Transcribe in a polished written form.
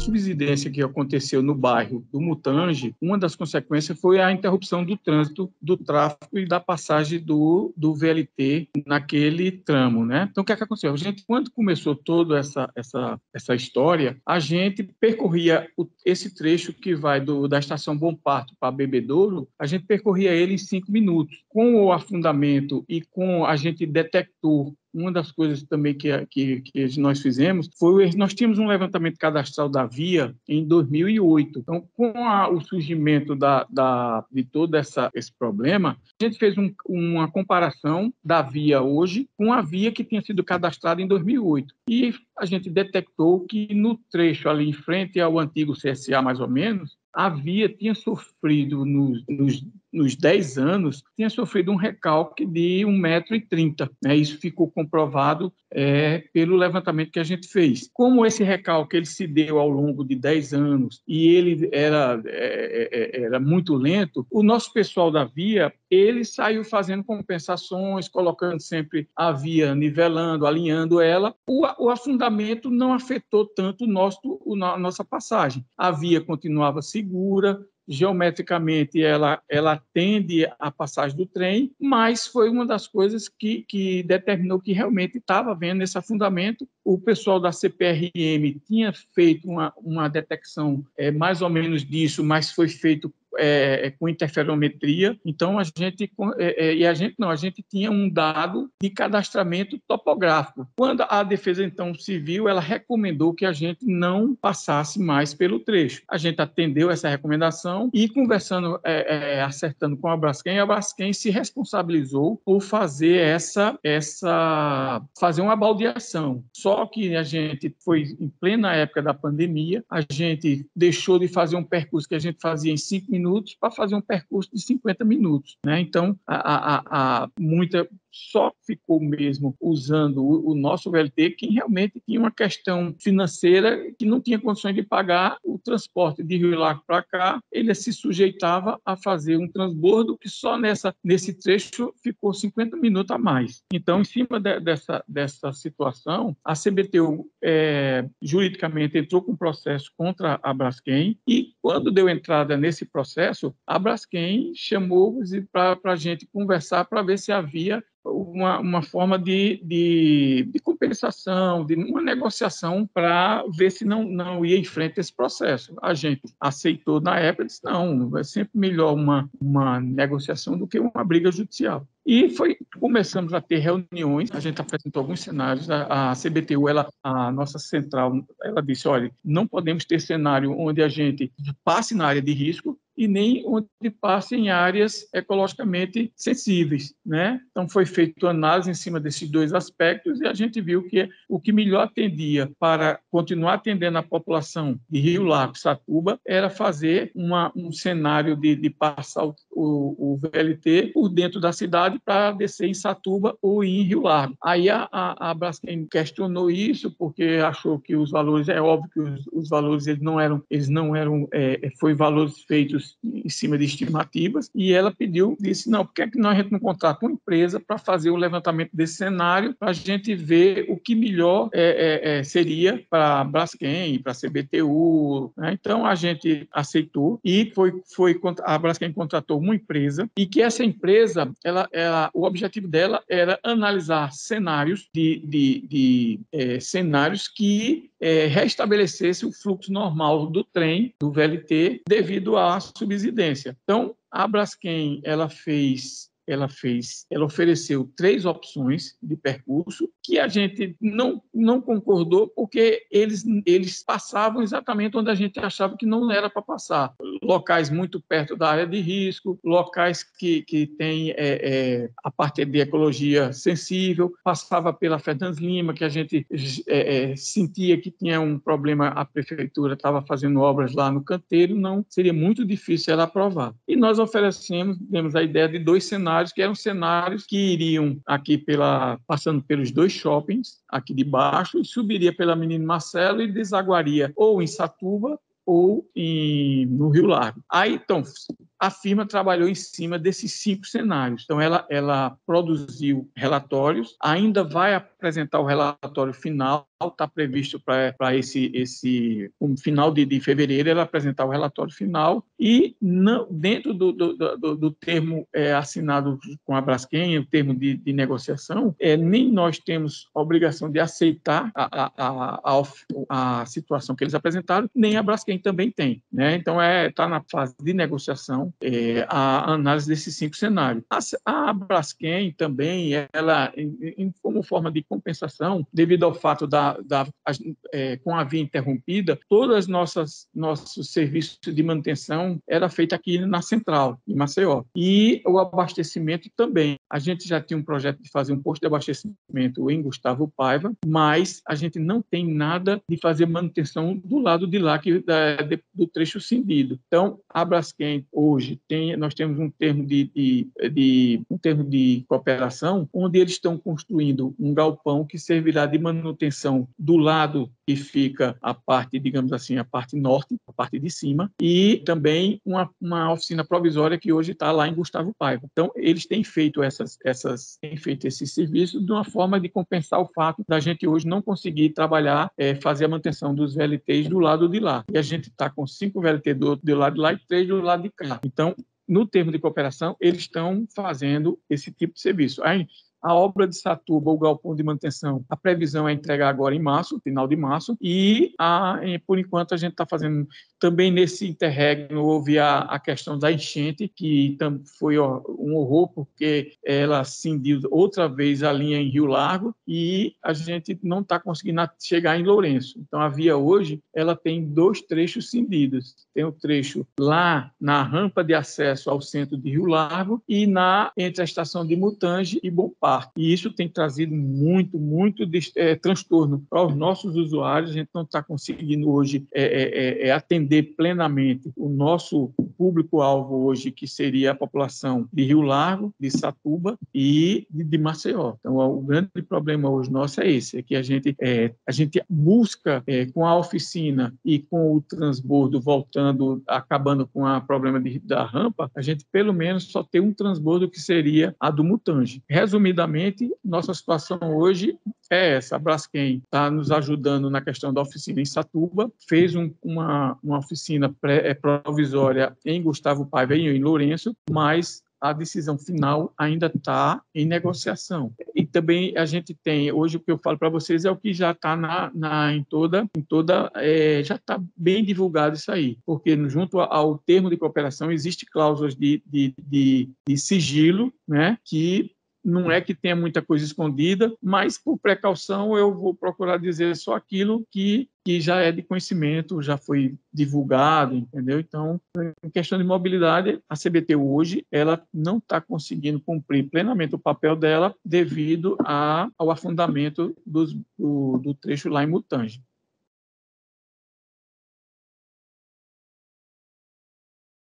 subsidência que aconteceu no bairro do Mutange, uma das consequências foi a interrupção do trânsito, do tráfego e da passagem do VLT naquele tramo, né? Então, o que é que aconteceu? A gente, quando começou toda essa história, a gente percorria esse trecho que vai da estação Bom Parto para Bebedouro, a gente percorria ele em 5 minutos. Com o afundamento e com a gente detectou uma das coisas também que nós fizemos foi nós tínhamos um levantamento cadastral da via em 2008. Então, com o surgimento de todo esse problema, a gente fez uma comparação da via hoje com a via que tinha sido cadastrada em 2008. E a gente detectou que no trecho ali em frente ao antigo CSA, mais ou menos, a via tinha sofrido, nos 10 anos, tinha sofrido um recalque de 1,30 m. Né? Isso ficou comprovado pelo levantamento que a gente fez. Como esse recalque ele se deu ao longo de 10 anos e ele era muito lento, o nosso pessoal da via ele saiu fazendo compensações, colocando sempre a via, nivelando, alinhando ela. O afundamento não afetou tanto a nossa passagem. A via continuava segura, geometricamente ela atende a passagem do trem, mas foi uma das coisas que determinou que realmente estava havendo esse afundamento. O pessoal da CPRM tinha feito uma detecção mais ou menos disso, mas foi feito com interferometria. Então, a gente tinha um dado de cadastramento topográfico. Quando a Defesa então Civil, ela recomendou que a gente não passasse mais pelo trecho. A gente atendeu essa recomendação e conversando, acertando com a Braskem se responsabilizou por fazer fazer uma baldeação. Só que a gente foi em plena época da pandemia, a gente deixou de fazer um percurso que a gente fazia em 5 minutos para fazer um percurso de 50 minutos. Né? Então, muita só ficou mesmo usando o nosso VLT quem realmente tinha uma questão financeira que não tinha condições de pagar o transporte de Rio Largo para cá, ele se sujeitava a fazer um transbordo que só nesse trecho ficou 50 minutos a mais. Então, em cima dessa situação, a CBTU juridicamente entrou com um processo contra a Braskem e, quando deu entrada nesse processo, a Braskem chamou para a gente conversar para ver se havia uma forma de compensação, de uma negociação para ver se não ia em frente esse processo. A gente aceitou na época e disse, não, é sempre melhor uma negociação do que uma briga judicial. E começamos a ter reuniões, a gente apresentou alguns cenários, a CBTU, a nossa central, ela disse, olha, não podemos ter cenário onde a gente passe na área de risco, e nem onde passe em áreas ecologicamente sensíveis, né? Então, foi feita análise em cima desses dois aspectos e a gente viu que o que melhor atendia para continuar atendendo a população de Rio Largo, Satuba, era fazer um cenário de passar o VLT por dentro da cidade para descer em Satuba ou em Rio Largo. Aí a Braskem questionou isso porque achou que os valores, é óbvio que os valores eles não eram foi valores feitos em cima de estimativas, e ela disse, não, por que a gente não contrata uma empresa para fazer o levantamento desse cenário, para a gente ver o que melhor seria para a Braskem, para a CBTU, né? Então, a gente aceitou e a Braskem contratou uma empresa, e que essa empresa, o objetivo dela era analisar cenários cenários que restabelecesse o fluxo normal do trem, do VLT, devido à subsidência. Então, a Braskem, ela ofereceu 3 opções de percurso que a gente não concordou porque eles passavam exatamente onde a gente achava que não era para passar. Locais muito perto da área de risco, locais que têm a parte de ecologia sensível, passava pela Fernandes Lima, que a gente sentia que tinha um problema, a prefeitura estava fazendo obras lá no canteiro, não seria muito difícil ela aprovar. E nós demos a ideia de 2 cenários, que eram cenários que iriam aqui passando pelos 2 shoppings, aqui de baixo, e subiria pela Menino Marcelo e desaguaria ou em Satuba ou no Rio Largo. Aí, então, a firma trabalhou em cima desses 5 cenários. Então, ela produziu relatórios, ainda vai apresentar o relatório final está previsto para esse final de fevereiro, ela apresentar o relatório final e dentro do termo assinado com a Braskem, o termo de negociação, nem nós temos a obrigação de aceitar a situação que eles apresentaram, nem a Braskem também tem, né? Então, está na fase de negociação a análise desses 5 cenários. A Braskem também, ela, como forma de compensação, devido ao fato com a via interrompida, todos nossos serviços de manutenção era feito aqui na central, em Maceió. E o abastecimento também. A gente já tinha um projeto de fazer um posto de abastecimento em Gustavo Paiva, mas a gente não tem nada de fazer manutenção do lado de lá, do trecho cindido. Então, a Braskem hoje nós temos um termo de cooperação, onde eles estão construindo um galpão que servirá de manutenção do lado que fica a parte, digamos assim, a parte norte, a parte de cima, e também uma oficina provisória que hoje está lá em Gustavo Paiva. Então, eles têm feito esse serviço de uma forma de compensar o fato da gente hoje não conseguir trabalhar, fazer a manutenção dos VLTs do lado de lá. E a gente está com 5 VLT do lado de lá e 3 do lado de cá. Então, no termo de cooperação, eles estão fazendo esse tipo de serviço. Aí, a obra de Satuba, o galpão de manutenção, a previsão é entregar agora em março, final de março, e por enquanto a gente está fazendo também nesse interregno. Houve a questão da enchente, que foi um horror, porque ela cindiu outra vez a linha em Rio Largo e a gente não está conseguindo chegar em Lourenço. Então, a via hoje ela tem 2 trechos cindidos. Tem o trecho lá na rampa de acesso ao centro de Rio Largo e entre a estação de Mutange e Bom Parto. E isso tem trazido muito transtorno para os nossos usuários. A gente não está conseguindo hoje atender plenamente o nosso público-alvo hoje, que seria a população de Rio Largo, de Satuba e de Maceió. Então, o grande problema hoje nosso é esse, que a gente busca, com a oficina e com o transbordo acabando com o problema da rampa, a gente pelo menos só tem um transbordo que seria a do Mutange. Resumidamente, nossa situação hoje é essa. A Braskem está nos ajudando na questão da oficina em Satuba, fez uma oficina provisória em Gustavo Paiva e em Lourenço, mas a decisão final ainda está em negociação. E também a gente tem, hoje o que eu falo para vocês é o que já está já está bem divulgado isso aí, porque junto ao termo de cooperação existe cláusulas de sigilo, né, que não é que tenha muita coisa escondida, mas por precaução eu vou procurar dizer só aquilo que já é de conhecimento, já foi divulgado, entendeu? Então, em questão de mobilidade, a CBT hoje ela não está conseguindo cumprir plenamente o papel dela devido ao afundamento do trecho lá em Mutange.